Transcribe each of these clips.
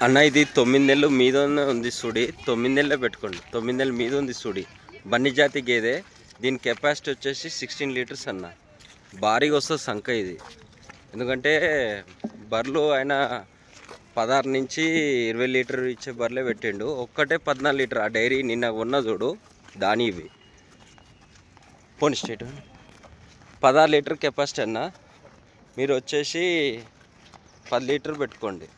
అన్న ఇది 9 నెలలు మీద ఉంది సుడి, 9 నెలలే పెట్టుకోండి. 9 నెలల మీద ఉంది సుడి. బన్నీ జాతి గేదె. దీని కెపాసిటీ వచ్చేసి 16 లీటర్స్ అన్న. భారీగా వస్తుంది సంఖ ఇది. ఎందుకంటే బర్రెలు ఆయన 16 నుంచి 20 లీటర్ ఇచ్చే బర్రెలే పెట్టిండు. ఒక్కటే 14 లీటర్. ఆ డైరీ నిన్న ఉన్న చూడు దాని ఇవి పోనీ స్టేట్ 16 లీటర్ కెపాసిటీ అన్న. మీరు వచ్చేసి 10 లీటర్ పెట్టుకోండి.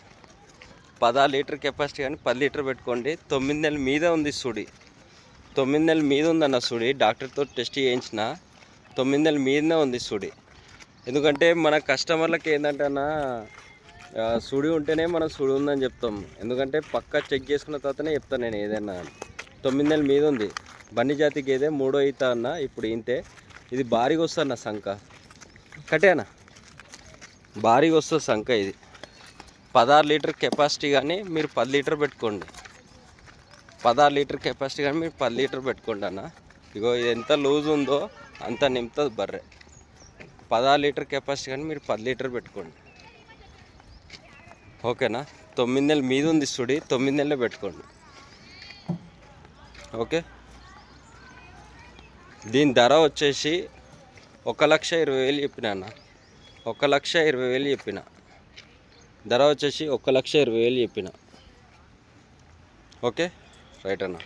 16 లీటర్ కెపాసిటీ కానీ 10 లీటర్ పెట్టుకోండి. 9 నెలల మీద ఉంది సుడి. 9 నెలల మీద ఉందన్న సుడి. డాక్టర్తో టెస్ట్ చేయించిన 9 నెలల మీదనే ఉంది సుడి. ఎందుకంటే మన కస్టమర్లకి ఏంటంటే అన్న సుడి ఉంటేనే మనం సుడి ఉందని చెప్తాం. ఎందుకంటే పక్కా చెక్ చేసుకున్న తర్వాతనే చెప్తాను నేను ఏదైనా. 9 నెలల మీద ఉంది. బన్నీ జాతి గేదె 3వ ఈత అన్న. ఇప్పుడు ఇంతే. ఇది భారీగా వస్తుంది అన్న సంఖ. కట్టేనా భారీగా వస్తుంది సంఖ ఇది. 16 లీటర్ కెపాసిటీ కానీ మీరు 10 లీటర్ పెట్టుకోండి. 16 లీటర్ కెపాసిటీ కానీ మీరు 10 లీటర్ పెట్టుకోండి అన్న. ఇగో ఇది ఎంత లూజ్ ఉందో అంత నింపుతుంది బర్రె. 16 లీటర్ కెపాసిటీ కానీ మీరు 10 లీటర్ పెట్టుకోండి. ఓకేనా. 9 నెలల మీద ఉంది సుడి. 9 నెలలే పెట్టుకోండి. ఓకే. దీని ధర వచ్చేసి 1,20,000 చెప్పిన అన్న. 1,20,000 చెప్పిన. ధర వచ్చేసి 1,20,000 చెప్పిన. ఓకే రైట్ అన్న.